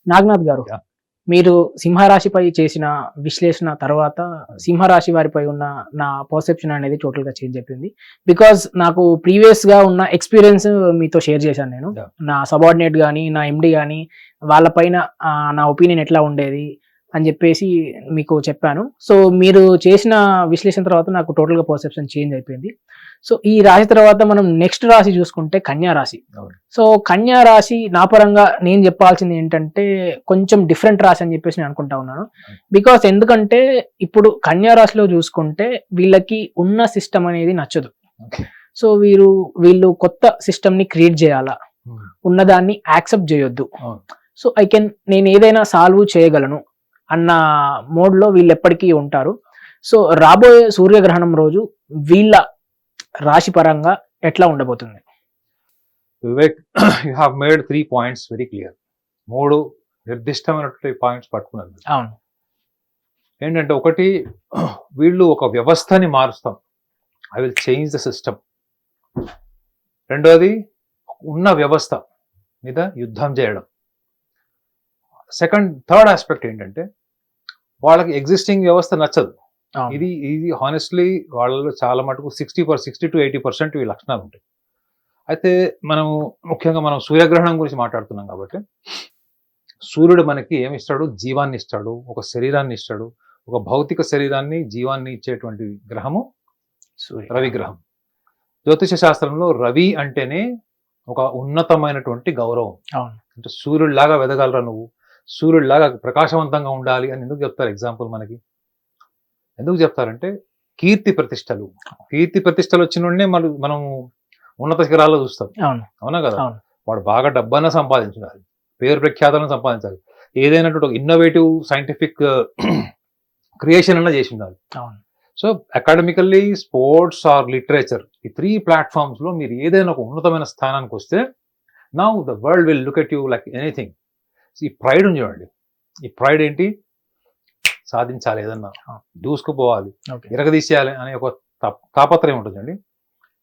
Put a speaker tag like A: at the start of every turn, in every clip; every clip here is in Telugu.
A: నాగనాథ్ గారు,
B: Yeah.
A: మీరు సింహరాశిపై చేసిన విశ్లేషణ తర్వాత సింహరాశి వారిపై ఉన్న నా పర్సెప్షన్ అనేది టోటల్ గా చేంజ్ అయిపోయింది. బికాజ్ నాకు ప్రీవియస్ గా ఉన్న ఎక్స్పీరియన్స్ మీతో షేర్ చేశాను నేను.
B: Yeah.
A: నా సబార్డినేట్ గానీ, నా ఎండి గానీ వాళ్ళపైన నా ఒపీనియన్ ఎట్లా ఉండేది అని చెప్పేసి మీకు చెప్పాను. సో మీరు చేసిన విశ్లేషణ తర్వాత నాకు టోటల్ గా పర్సెప్షన్ చేంజ్ అయిపోయింది. సో ఈ రాశి తర్వాత మనం నెక్స్ట్ రాశి చూసుకుంటే కన్యా రాశి.
B: అవును.
A: సో కన్యా రాశి నా పరంగా నేను చెప్పాల్సింది ఏంటంటే కొంచెం డిఫరెంట్ రాశి అని చెప్పేసి నేను అనుకుంటా ఉన్నాను. బికాస్ ఎందుకంటే ఇప్పుడు కన్యా రాశిలో చూసుకుంటే వీళ్ళకి ఉన్న సిస్టమ్ అనేది నచ్చదు.
B: Okay.
A: సో వీళ్ళు కొత్త సిస్టమ్ ని క్రియేట్ చేయాలా, ఉన్నదాన్ని యాక్సెప్ట్ చేయొద్దు.
B: అవును.
A: సో నేను ఏదైనా సాల్వ్ చేయగలను అన్న మోడ్ లో వీళ్ళు ఎప్పటికీ ఉంటారు. సో రాబోయే సూర్యగ్రహణం రోజు వీళ్ళ రాశి పరంగా ఎట్లా ఉండబోతుంది?
B: Vivek, you have made 3 points very clear. 3 నిర్దిష్టమైనటువంటి పాయింట్స్ పట్టుకున్నారు.
A: అవును.
B: ఏంటంటే ఒకటి, వీళ్ళు ఒక వ్యవస్థని మారుస్తాం, I will change the system. రెండోది, ఉన్న వ్యవస్థ మీద యుద్ధం చేయడం. థర్డ్ ఆస్పెక్ట్ ఏంటంటే వాళ్ళకి ఎగ్జిస్టింగ్ వ్యవస్థ నచ్చదు.
A: అవును.
B: ఇది హానెస్ట్లీ వాళ్ళలో చాలా మటుకు 60 to 80% ఈ లక్షణాలు ఉంటాయి. అయితే ముఖ్యంగా మనం సూర్యగ్రహణం గురించి మాట్లాడుతున్నాం కాబట్టి, సూర్యుడు మనకి ఏమి ఇస్తాడు? జీవాన్ని ఇస్తాడు, ఒక శరీరాన్ని ఇస్తాడు. ఒక భౌతిక శరీరాన్ని, జీవాన్ని ఇచ్చేటువంటి గ్రహము రవి గ్రహం. జ్యోతిష శాస్త్రంలో రవి అంటేనే ఒక ఉన్నతమైనటువంటి గౌరవం.
A: అవును.
B: అంటే సూర్యుడిలాగా వెదగలరా నువ్వు, సూర్యుడిలాగా ప్రకాశవంతంగా ఉండాలి అని ఎందుకు చెప్తారు? ఎగ్జాంపుల్ మనకి ఎందుకు చెప్తారంటే కీర్తి ప్రతిష్టలు వచ్చిన మనం ఉన్నత శిఖరాల్లో చూస్తాం.
A: అవును.
B: అవునా కదా?
A: అవును.
B: వాడు బాగా డబ్బన్నా సంపాదించాలి, పేరు ప్రఖ్యాతలను సంపాదించాలి, ఏదైనా ఒక ఇన్నోవేటివ్ సైంటిఫిక్ క్రియేషన్ అన్నా చేసి ఉండాలి.
A: అవును.
B: So academically, sports or literature, ఈ 3 platforms లో మీరు ఏదైనా ఒక ఉన్నతమైన స్థానానికి వస్తే now the world will look at you like anything. ఈ ప్రైడ్ ఉంది చూడండి. ఈ ప్రైడ్ ఏంటి? సాధించాలి, ఏదన్నా దూసుకుపోవాలి,
A: Okay.
B: ఇరగదీసేయాలి అనే ఒక తాపత్రయం ఉంటుందండి.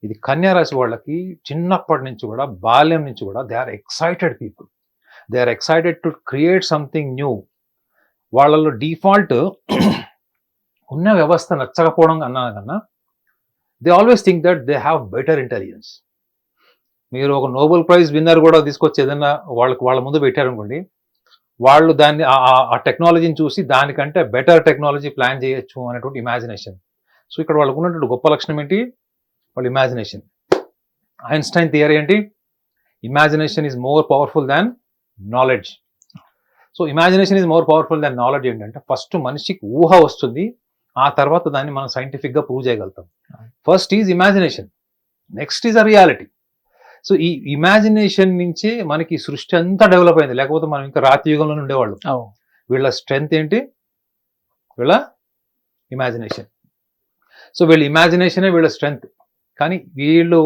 B: ఇది కన్యా రాశి వాళ్ళకి చిన్నప్పటి నుంచి కూడా, బాల్యం నుంచి కూడా they are excited people. They are excited to create something new. వాళ్ళలో డిఫాల్ట్ ఉన్న వ్యవస్థ నచ్చకపోవడం కన్నా they always think that they have better intelligence. మీరు ఒక నోబెల్ ప్రైజ్ విన్నర్ కూడా తీసుకొచ్చి ఏదన్నా వాళ్ళ ముందు పెట్టారనుకోండి, వాళ్ళు దాన్ని ఆ టెక్నాలజీని చూసి దానికంటే బెటర్ టెక్నాలజీ ప్లాన్ చేయొచ్చు అనేటువంటి ఇమాజినేషన్. సో ఇక్కడ వాళ్ళకు ఉన్నటువంటి గొప్ప లక్షణం ఏంటి? వాళ్ళ ఇమాజినేషన్. ఐన్స్టైన్ థియరీ ఏంటి? Imagination is more powerful than knowledge. So imagination is more powerful than knowledge ఏంటంటే ఫస్ట్ మనిషికి ఊహ వస్తుంది, ఆ తర్వాత దాన్ని మనం సైంటిఫిక్ గా ప్రూవ్ చేయగలుగుతాం. First is imagination, next is a reality. So ఈ ఇమాజినేషన్ నుంచే మనకి సృష్టి అంతా డెవలప్ అయింది, లేకపోతే మనం ఇంకా రాతి యుగంలో ఉండేవాళ్ళు. వీళ్ళ స్ట్రెంగ్త్ ఏంటి? వీళ్ళ ఇమాజినేషన్. సో వీళ్ళ ఇమాజినేషనే వీళ్ళ స్ట్రెంగ్త్. కానీ వీళ్ళు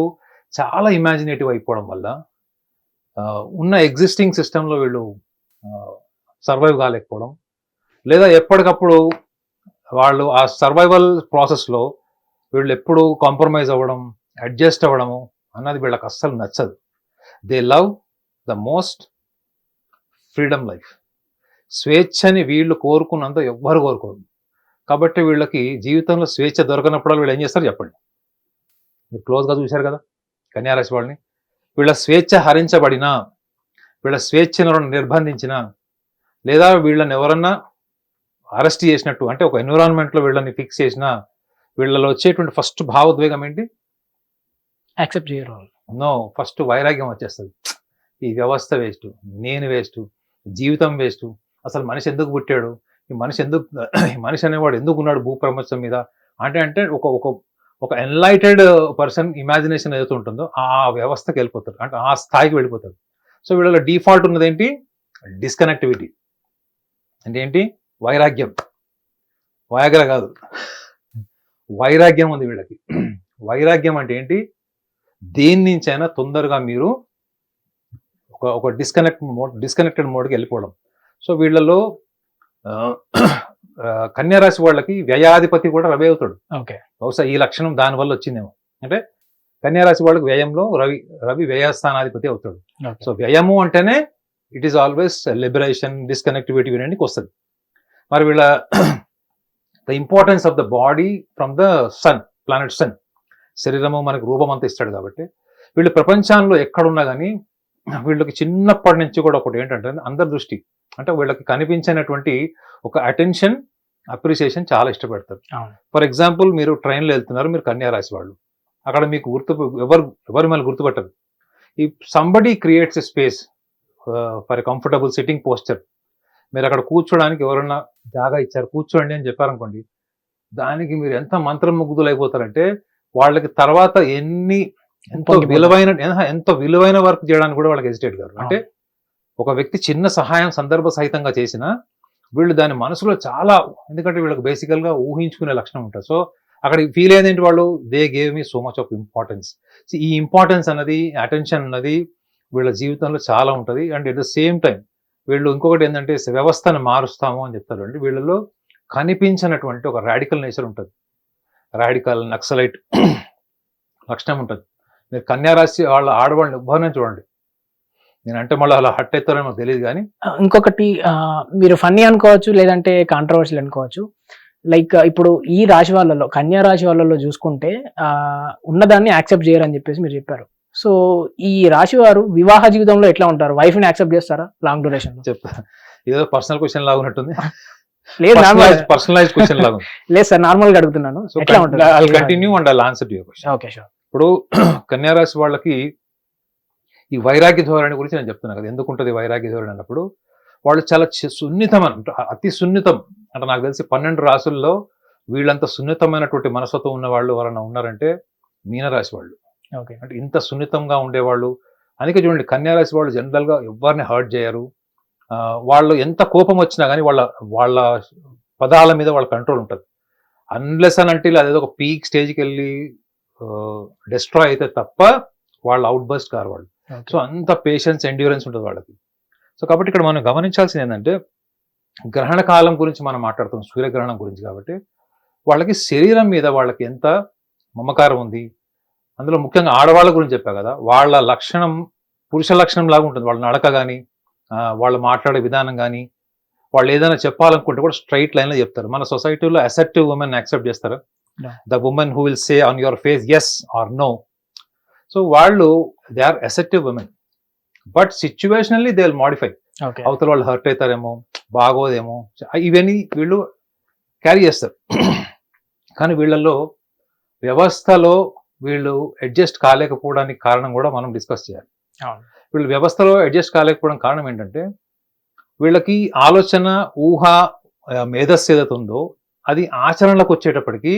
B: చాలా ఇమాజినేటివ్ అయిపోవడం వల్ల ఉన్న ఎగ్జిస్టింగ్ సిస్టంలో వీళ్ళు సర్వైవ్ కాలేకపోవడం, లేదా ఎప్పటికప్పుడు వాళ్ళు ఆ సర్వైవల్ ప్రాసెస్లో వీళ్ళు ఎప్పుడు కాంప్రమైజ్ అవ్వడం, అడ్జస్ట్ అవ్వడము అన్నది వీళ్ళకి అస్సలు నచ్చదు. They love the most freedom life. స్వేచ్ఛని వీళ్ళు కోరుకున్నంత ఎవ్వరు కోరుకోరు. కాబట్టి వీళ్ళకి జీవితంలో స్వేచ్ఛ దొరకనప్పుడు వీళ్ళు ఏం చేస్తారు చెప్పండి? మీరు క్లోజ్గా చూశారు కదా కన్యారాశి వాళ్ళని. వీళ్ళ స్వేచ్ఛ హరించబడినా, వీళ్ళ స్వేచ్ఛను నిర్బంధించినా, లేదా వీళ్ళని ఎవరన్నా అరెస్ట్ చేసినట్టు, అంటే ఒక ఎన్విరాన్మెంట్లో వీళ్ళని ఫిక్స్ చేసినా, వీళ్ళలో వచ్చేటువంటి ఫస్ట్ భావోద్వేగం ఏంటి?
A: యాక్సెప్ట్ చేయరు.
B: నో, ఫస్ట్ వైరాగ్యం వచ్చేస్తుంది. ఈ వ్యవస్థ వేస్ట్, నేను వేస్ట్, జీవితం వేస్ట్, అసలు మనిషి ఎందుకు పుట్టాడు, ఈ మనిషి అనేవాడు ఎందుకు ఉన్నాడు భూప్రపంచం మీద అంటే ఒక ఎన్లైటెడ్ పర్సన్ ఇమాజినేషన్ ఏదైతే ఉంటుందో ఆ వ్యవస్థకి వెళ్ళిపోతారు, అంటే ఆ స్థాయికి వెళ్ళిపోతారు. సో వీళ్ళలో డిఫాల్ట్ ఉన్నది ఏంటి? డిస్కనెక్టివిటీ. అంటే ఏంటి? వైరాగ్యం. వయాగ్ర కాదు, వైరాగ్యం ఉంది వీళ్ళకి. వైరాగ్యం అంటే దేని నుంచైనా తొందరగా మీరు ఒక డిస్కనెక్టెడ్ మోడ్కి వెళ్ళిపోవడం. సో వీళ్ళలో కన్యారాశి వాళ్ళకి వ్యయాధిపతి కూడా రవి అవుతాడు.
A: ఓకే,
B: బహుశా ఈ లక్షణం దానివల్ల వచ్చిందేమో. అంటే కన్యారాశి వాళ్ళకి వ్యయంలో రవి వ్యయస్థానాధిపతి అవుతాడు. సో వ్యయము అంటేనే it is always liberation, disconnectivity వీటికి వస్తుంది. మరి వీళ్ళ the importance of the body from the sun, planet sun, శరీరము మనకు రూపం అంతా ఇస్తాడు కాబట్టి వీళ్ళు ప్రపంచంలో ఎక్కడున్నా కానీ వీళ్ళకి చిన్నప్పటి నుంచి కూడా ఒకటి ఏంటంటే అందరి దృష్టి అంటే వీళ్ళకి కనిపించినటువంటి ఒక అటెన్షన్, అప్రిసియేషన్ చాలా ఇష్టపడతారు. ఫర్ ఎగ్జాంపుల్ మీరు ట్రైన్లో వెళ్తున్నారు, మీరు కన్యా రాశి వాళ్ళు, అక్కడ మీకు ఎవరు మళ్ళీ గుర్తుపట్టరు. ఈ somebody creates a space for a comfortable sitting posture, మీరు అక్కడ కూర్చోడానికి ఎవరన్నా జాగా ఇచ్చారు కూర్చోండి అని చెప్పారనుకోండి, దానికి మీరు ఎంత మంత్రముగ్ధులు అయిపోతారంటే వాళ్ళకి తర్వాత ఎంతో విలువైన వర్క్ చేయడానికి కూడా వాళ్ళకి హెసిటేట్ కాదు. అంటే ఒక వ్యక్తి చిన్న సహాయం సందర్భ సహితంగా చేసినా వీళ్ళు దాని మనసులో చాలా, ఎందుకంటే వీళ్ళకి బేసికల్ గా ఊహించుకునే లక్షణం ఉంటుంది. సో అక్కడ ఫీల్ అయ్యేది వాళ్ళు they gave me so much of importance. ఈ ఇంపార్టెన్స్ అన్నది, అటెన్షన్ అన్నది వీళ్ళ జీవితంలో చాలా ఉంటుంది. And at the same time వీళ్ళు ఇంకొకటి ఏంటంటే వ్యవస్థను మారుస్తాము అని చెప్తారు అండి. వీళ్ళలో కనిపించినటువంటి ఒక రాడికల్ నేచర్ ఉంటుంది, రాడికల్ నక్సలైట్ లక్షణం ఉంటుంది. మీరు కన్యారాశి వాళ్ళ ఆడవాళ్ళని ఎవ్వరనే చూడండి, నేనంటే మళ్ళీ అలా హట్ అవుతారో నాకు తెలియదు కానీ.
A: ఇంకొకటి మీరు ఫన్నీ అనుకోవచ్చు, లేదంటే కాంట్రవర్షియల్ అనుకోవచ్చు. లైక్ ఇప్పుడు ఈ రాశి వాళ్ళలో, కన్యా రాశి వాళ్ళలో చూసుకుంటే ఉన్నదాన్ని యాక్సెప్ట్ చేయరు అని చెప్పేసి మీరు చెప్పారు. సో ఈ రాశి వారు వివాహ జీవితంలో ఎట్లా ఉంటారు? వైఫ్ ని యాక్సెప్ట్ చేస్తారా లాంగ్ డ్యూరేషన్?
B: చెప్తా, ఏదో పర్సనల్ క్వశ్చన్ లాగా ఉన్నట్టుంది.
A: లేదు,
B: పర్సనలైజ్ క్వశ్చన్ లాగా.
A: లేదు సార్, నార్మల్ గా అడుగుతున్నాను.
B: Continue and I'll answer to your question.
A: Okay sure.
B: ఇప్పుడు కన్యా రాశి వాళ్ళకి ఈ వైరాగ్య ధోరణి గురించి నేను చెప్తున్నా కదా, ఎందుకు ఉంటుంది వైరాగ్య ధోరణి అన్నప్పుడు, వాళ్ళు చాలా సున్నితం, అతి సున్నితం. అంటే నాకు తెలిసి 12 రాశుల్లో వీళ్ళంత సున్నితమైనటువంటి మనస్తత్వం ఉన్న వాళ్ళు ఎవరైనా ఉన్నారంటే మీనరాశి వాళ్ళు. అంటే ఇంత సున్నితంగా ఉండేవాళ్ళు. అందుకే చూడండి, కన్యా రాశి వాళ్ళు జనరల్ గా ఎవరిని హర్ట్ చేయరు. వాళ్ళు ఎంత కోపం వచ్చినా కానీ వాళ్ళ పదాల మీద వాళ్ళ కంట్రోల్ ఉంటుంది. అన్లెస్ అని అంటే అదేదో ఒక పీక్ స్టేజ్కి వెళ్ళి డిస్ట్రాయ్ అయితే తప్ప వాళ్ళు అవుట్ బస్ట్ కారు వాళ్ళు. సో అంత పేషెన్స్, ఎండ్యూరెన్స్ ఉంటుంది వాళ్ళకి. సో కాబట్టి ఇక్కడ మనం గమనించాల్సింది ఏంటంటే, గ్రహణ కాలం గురించి మనం మాట్లాడుతున్నాం, సూర్యగ్రహణం గురించి. కాబట్టి వాళ్ళకి శరీరం మీద వాళ్ళకి ఎంత మమకారం ఉంది. అందులో ముఖ్యంగా ఆడవాళ్ళ గురించి చెప్పా కదా, వాళ్ళ లక్షణం పురుష లక్షణం లాగా ఉంటుంది. వాళ్ళ నడక కానీ, వాళ్ళు మాట్లాడే విధానం కానీ, వాళ్ళు ఏదైనా చెప్పాలనుకుంటే కూడా స్ట్రైట్ లైన్లో చెప్తారు. మన సొసైటీలో అసెప్టివ్ ఉమెన్ యాక్సెప్ట్ చేస్తారు, the women who will say on your face yes or no. So వాళ్ళు they are assertive women, but situationally they will modify. అవతల వాళ్ళు హర్ట్ అవుతారేమో, బాగోదేమో, ఇవన్నీ వీళ్ళు క్యారీ చేస్తారు. కానీ వీళ్ళల్లో వ్యవస్థలో వీళ్ళు అడ్జస్ట్ కాలేకపోవడానికి కారణం కూడా మనం డిస్కస్ చేయాలి. వీళ్ళు వ్యవస్థలో అడ్జస్ట్ కాలేకపోవడం కారణం ఏంటంటే, వీళ్ళకి ఆలోచన, ఊహ, మేధస్సు ఏదైతే ఉందో అది ఆచరణలోకి వచ్చేటప్పటికి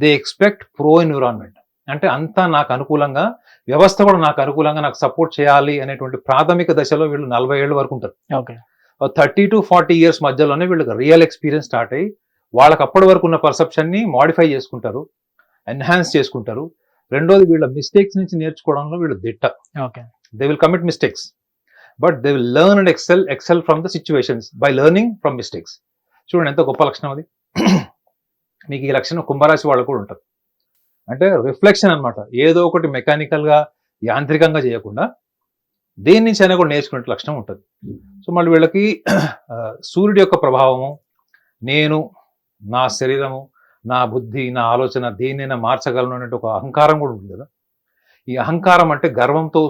B: దే ఎక్స్పెక్ట్ ప్రో ఎన్విరాన్మెంట్. అంటే అంతా నాకు అనుకూలంగా, వ్యవస్థ కూడా నాకు అనుకూలంగా నాకు సపోర్ట్ చేయాలి అనేటువంటి ప్రాథమిక దశలో వీళ్ళు 40 ఏళ్ళ వరకు ఉంటారు. 30 to 40 years మధ్యలోనే వీళ్ళకి రియల్ ఎక్స్పీరియన్స్ స్టార్ట్ అయ్యి వాళ్ళకి అప్పటి వరకు ఉన్న పర్సెప్షన్ ని మాడిఫై చేసుకుంటారు, ఎన్హాన్స్ చేసుకుంటారు. రెండోది, వీళ్ళ మిస్టేక్స్ నుంచి నేర్చుకోవడంలో వీళ్ళు దిట్ట. They will commit mistakes, but they will learn and excel from the situations by learning from mistakes. చూడండి ఎంత గొప్ప లక్షణం అది. మీకు ఈ లక్షణం కుంభరాశి వాళ్ళు కూడా ఉంటుంది. అంటే రిఫ్లెక్షన్ అనమాట. ఏదో ఒకటి మెకానికల్ గా, యాంత్రికంగా చేయకుండా దేని నుంచి అయినా కూడా నేర్చుకునే లక్షణం ఉంటుంది. సో మళ్ళీ వీళ్ళకి సూర్యుడి యొక్క ప్రభావము, నేను, నా శరీరము, నా బుద్ధి, నా ఆలోచన దేన్నైనా మార్చగలను అనే ఒక అహంకారం కూడా ఉంటుంది కదా. ఈ అహంకారం అంటే గర్వంతో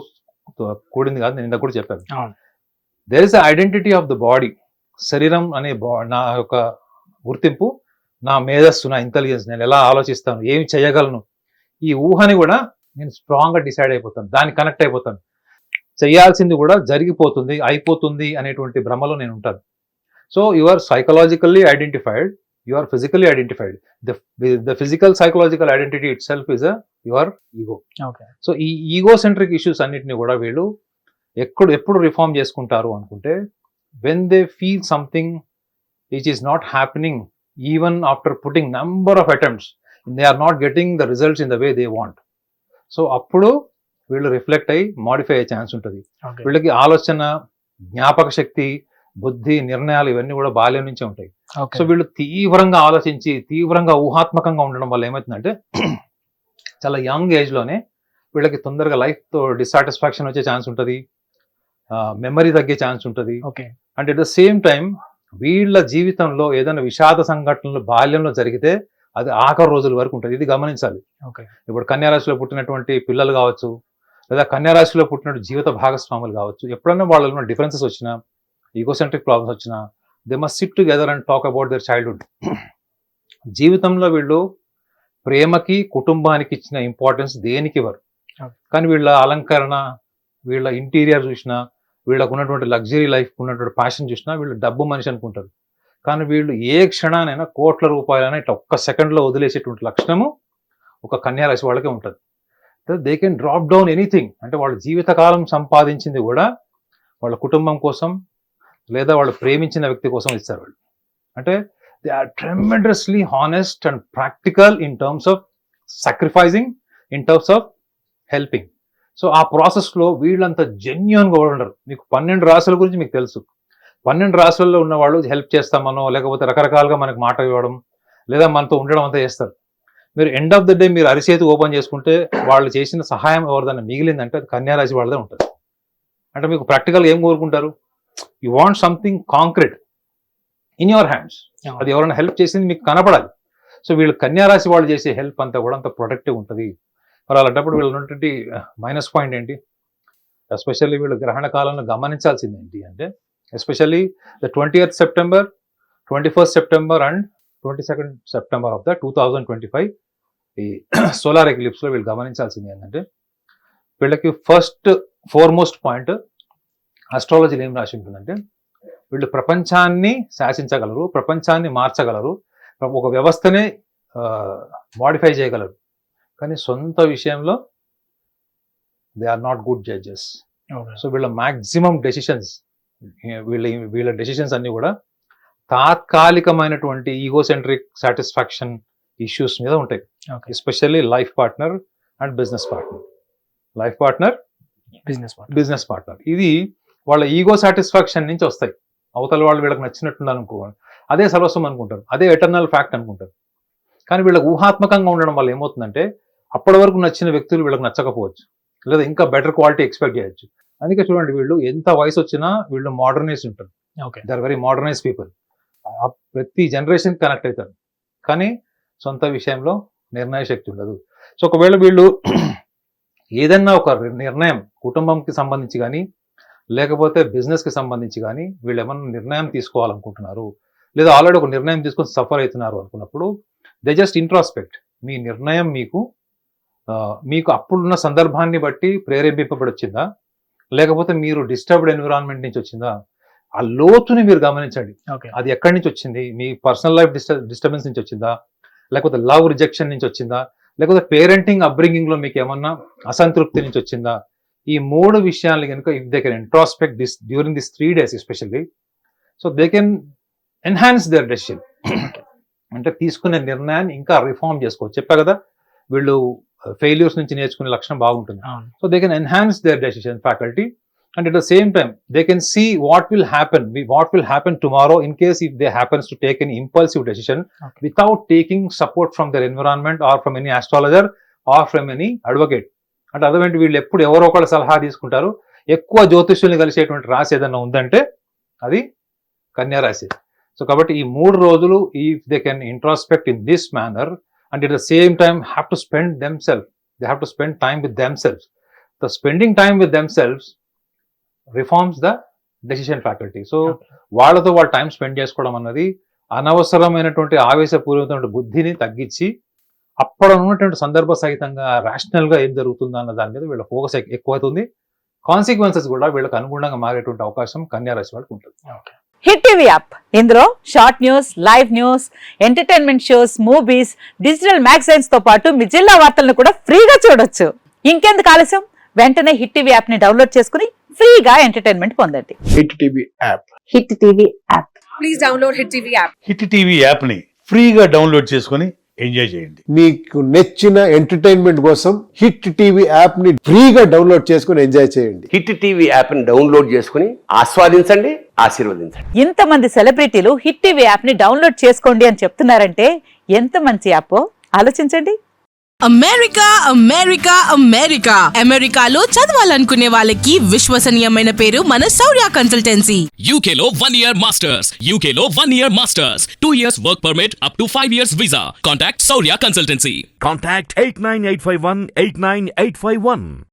B: కూడింది కాదు, నేను ఇందాక కూడా చెప్పాను. There is the identity of the body. శరీరం అనే నా యొక్క గుర్తింపు, నా మేధస్సు, నా ఇంటెలిజెన్స్, నేను ఎలా ఆలోచిస్తాను, ఏమి చేయగలను, ఈ ఊహని కూడా నేను స్ట్రాంగ్గా డిసైడ్ అయిపోతాను, దానికి కనెక్ట్ అయిపోతాను. చేయాల్సింది కూడా జరిగిపోతుంది, అయిపోతుంది అనేటువంటి భ్రమలో నేను ఉంటాను. So you are psychologically identified, you are physically identified. The physical psychological identity itself is your ego. So ఈ ఈగో సెంట్రిక్ ఇష్యూస్ అన్నిటిని కూడా వీళ్ళు ఎప్పుడు రిఫార్మ్ చేసుకుంటారు అనుకుంటే, when they feel something which is not happening even after putting number of attempts, they are not getting the results in the way they want. So అప్పుడు వీళ్ళు రిఫ్లెక్ట్ అయ్యి మాడిఫై అయ్యే ఛాన్స్ ఉంటుంది. వీళ్ళకి ఆలోచన, జ్ఞాపక శక్తి, బుద్ధి, నిర్ణయాలు ఇవన్నీ కూడా బాల్యం నుంచే ఉంటాయి. సో వీళ్ళు తీవ్రంగా ఆలోచించి, తీవ్రంగా ఊహాత్మకంగా ఉండడం వల్ల ఏమవుతుందంటే, చాలా యంగ్ ఏజ్ లోనే వీళ్ళకి తొందరగా లైఫ్ తో డిస్సాటిస్ఫాక్షన్ వచ్చే ఛాన్స్ ఉంటుంది. మెమరీ తగ్గే ఛాన్స్ ఉంటుంది.
A: Okay.
B: And at the same time వీళ్ళ జీవితంలో ఏదైనా విషాద సంఘటనలు బాల్యంలో జరిగితే అది ఆఖరి రోజుల వరకు ఉంటుంది. ఇది గమనించాలి.
A: ఓకే.
B: ఇప్పుడు కన్యారాశిలో పుట్టినటువంటి పిల్లలు కావచ్చు, లేదా కన్యారాశిలో పుట్టిన జీవిత భాగస్వాములు కావచ్చు, ఎప్పుడైనా వాళ్ళలో డిఫరెన్సెస్ వచ్చినా, ఈగోసెంట్రిక్ ప్రాబ్లమ్స్ వచ్చినా, they must SIT together and talk about their childhood. జీవితంలో వీళ్ళు ప్రేమకి కుటుంబానికి ఇచ్చిన ఇంపార్టెన్స్ దేనికి ఇవ్వరు. కానీ వీళ్ళ అలంకరణ, వీళ్ళ ఇంటీరియర్ చూసినా, వీళ్ళకు ఉన్నటువంటి లగ్జరీ లైఫ్ ఉన్నటువంటి ప్యాషన్ చూసినా వీళ్ళు డబ్బు మనిషి అనుకుంటారు. కానీ వీళ్ళు ఏ క్షణానైనా కోట్ల రూపాయలైనా ఇట్లా ఒక్క సెకండ్లో వదిలేసేటువంటి లక్షణము ఒక కన్యారాశి వాళ్ళకే ఉంటుంది. They can drop down anything. అంటే వాళ్ళ జీవితకాలం సంపాదించింది కూడా వాళ్ళ కుటుంబం కోసం లేదా వాళ్ళు ప్రేమించిన వ్యక్తి కోసం ఇస్తారు వాళ్ళు. అంటే they are tremendously honest and practical in terms of sacrificing, in terms of helping. So ఆ ప్రాసెస్లో వీళ్ళంతా జెన్యూన్గా ఉండరు. మీకు 12 రాశుల గురించి మీకు తెలుసు. 12 రాశుల్లో ఉన్న వాళ్ళు హెల్ప్ చేస్తామనో లేకపోతే రకరకాలుగా మనకు మాట ఇవ్వడం లేదా మనతో ఉండడం అంతా చేస్తారు. మీరు ఎండ్ ఆఫ్ ద డే మీరు అరిచేతి ఓపెన్ చేసుకుంటే వాళ్ళు చేసిన సహాయం ఎవరిదైనా మిగిలిందంటే అది కన్యారాశి వాళ్ళదే ఉంటుంది. అంటే మీకు ప్రాక్టికల్గా ఏం కోరుకుంటారు? You want something concrete in your hands. అది ఎవరైనా హెల్ప్ చేసింది మీకు కనపడాలి. సో వీళ్ళు కన్యారాశి వాళ్ళు చేసే హెల్ప్ అంతా కూడా అంత ప్రొటెక్టివ్ ఉంటుంది. మరి అలాంటప్పుడు వీళ్ళు ఉన్నటువంటి మైనస్ పాయింట్ ఏంటి? ఎస్పెషల్లీ వీళ్ళు గ్రహణ కాలంలో గమనించాల్సింది ఏంటి అంటే, especially the 20th September, 21st September and 22nd September of the 2025 ఈ సోలార్ ఎక్లిప్స్లో వీళ్ళు గమనించాల్సింది ఏంటంటే, వీళ్ళకి ఫస్ట్ ఫోర్మోస్ట్ పాయింట్ ఆస్ట్రాలజీలో ఏం రాసి ఉంటుందంటే, వీళ్ళు ప్రపంచాన్ని శాసించగలరు, ప్రపంచాన్ని మార్చగలరు, ఒక వ్యవస్థనే మాడిఫై చేయగలరు. కానీ సొంత విషయంలో they are not good judges. So వీళ్ళ మ్యాక్సిమం డెసిషన్స్, వీళ్ళ డెసిషన్స్ అన్ని కూడా తాత్కాలికమైనటువంటి ఈగోసెంట్రిక్ సాటిస్ఫాక్షన్ ఇష్యూస్ మీద ఉంటాయి. Especially life partner and business partner. Life partner, business partner, ఇది వాళ్ళ ఈగో సాటిస్ఫాక్షన్ నుంచి వస్తాయి. అవతల వాళ్ళు వీళ్ళకి నచ్చినట్టున్నారు అనుకోవాలి, అదే సర్వస్వం అనుకుంటారు, అదే ఎటర్నల్ ఫ్యాక్ట్ అనుకుంటారు. కానీ వీళ్ళకి ఊహాత్మకంగా ఉండడం వల్ల ఏమవుతుందంటే, అప్పటి వరకు నచ్చిన వ్యక్తులు వీళ్ళకి నచ్చకపోవచ్చు, లేదా ఇంకా బెటర్ క్వాలిటీ ఎక్స్పెక్ట్ చేయొచ్చు. అందుకే చూడండి, వీళ్ళు ఎంత వయసు వచ్చినా వీళ్ళు మోడర్నైజ్ ఉంటారు. They are very modernise people. ప్రతి జనరేషన్ కనెక్ట్ అవుతారు, కానీ సొంత విషయంలో నిర్ణయ శక్తి ఉండదు. సో ఒకవేళ వీళ్ళు ఏదన్నా ఒక నిర్ణయం కుటుంబంకి సంబంధించి కానీ లేకపోతే బిజినెస్కి సంబంధించి కానీ వీళ్ళు ఏమన్నా నిర్ణయం తీసుకోవాలనుకుంటున్నారు, లేదా ఆల్రెడీ ఒక నిర్ణయం తీసుకొని సఫర్ అవుతున్నారు అనుకున్నప్పుడు, దే జస్ట్ ఇంట్రాస్పెక్ట్. మీ నిర్ణయం మీకు అప్పుడున్న సందర్భాన్ని బట్టి ప్రేరేపింపబడి వచ్చిందా, లేకపోతే మీరు డిస్టర్బ్డ్ ఎన్విరాన్మెంట్ నుంచి వచ్చిందా? ఆ లోతుని మీరు గమనించండి. అది ఎక్కడి నుంచి వచ్చింది? మీ పర్సనల్ లైఫ్ డిస్టర్బెన్స్ నుంచి వచ్చిందా, లేకపోతే లవ్ రిజెక్షన్ నుంచి వచ్చిందా, లేకపోతే పేరెంటింగ్ అప్బ్రింగింగ్ లో మీకు ఏమన్నా అసంతృప్తి నుంచి వచ్చిందా? ఈ 3 విషయాలు కనుక if they can introspect this during this 3 days especially, so they can enhance their decision. అంటే తీసుకునే నిర్ణయాన్ని ఇంకా రిఫార్మ్ చేసుకోవచ్చు. చెప్పా కదా, వీళ్ళు ఫెయిల్యూర్స్ నుంచి నేర్చుకునే లక్షణం బాగుంటుంది. So they can enhance their decision faculty, and at the same time they can see what will happen tomorrow in case if they happens to take an impulsive decision without taking support from their environment or from any astrologer or from any advocate. అంటే అర్థమేంటి, వీళ్ళు ఎప్పుడు ఎవరో ఒకళ్ళ సలహా తీసుకుంటారు. ఎక్కువ జ్యోతిష్యుల్ని కలిసేటువంటి రాశి ఏదైనా ఉందంటే అది కన్యా రాశి. సో కాబట్టి ఈ 3 రోజులు if they can introspect in this manner and at the same time have to spend themselves, they have to spend time with themselves. The spending time with themselves reforms the decision faculty. So వాళ్ళతో వాళ్ళు టైం స్పెండ్ చేసుకోవడం అన్నది అనవసరమైనటువంటి ఆవేశపూరితమైన బుద్ధిని తగ్గించి అప్పుడు ఉన్నటువంటి సందర్భ సహితంగా రేషనల్ గా ఏం జరుగుతుందో అన్న దాని మీద వీళ్ళ ఫోకస్ ఎక్కువవుతుంది. కాన్సిక్వెన్సెస్ కూడా వీళ్ళకి అనుగుణంగా మారేటువంటి అవకాశం కన్యా రాశి వాళ్ళకి ఉంటుంది.
C: హిట్ టీవీ యాప్, ఇందులో short news, live news, entertainment shows, movies, digital magazines తో పాటు మీ జిల్లా వార్తలను కూడా ఫ్రీగా చూడొచ్చు. ఇంకెందుకు ఆలస్యం, వెంటనే హిట్ టీవీ యాప్ ని డౌన్లోడ్ చేసుకుని ఫ్రీగా ఎంటర్టైన్మెంట్ పొందండి.
D: Hit TV app,
C: hit TV app,
E: please download hit TV app.
D: Hit TV app ని ఫ్రీగా డౌన్లోడ్ చేసుకుని ఎంజాయ్ చేయండి.
F: మీకు నచ్చిన ఎంటర్టైన్మెంట్ కోసం హిట్ టీవీ యాప్ ని ఫ్రీగా డౌన్లోడ్ చేసుకుని ఎంజాయ్ చేయండి.
G: హిట్ టీవీ యాప్ ని డౌన్లోడ్ చేసుకుని ఆస్వాదించండి, ఆశీర్వదించండి.
C: ఇంతమంది సెలబ్రిటీలు హిట్ టీవీ యాప్ ని డౌన్లోడ్ చేసుకోండి అని చెప్తున్నారంటే ఎంత మంచి యాప్ ఆలోచించండి.
H: అమెరికా అమెరికా అమెరికా అమెరికాలో చదవాలనుకునే వాళ్ళకి విశ్వసనీయమైన పేరు మన శౌర్య consultancy.
I: UK Law 1 Year Masters. UK Law 1 Year Masters. 2 years work permit up to 5 years visa. Contact Saurya Consultancy.
J: Contact 89851 89851.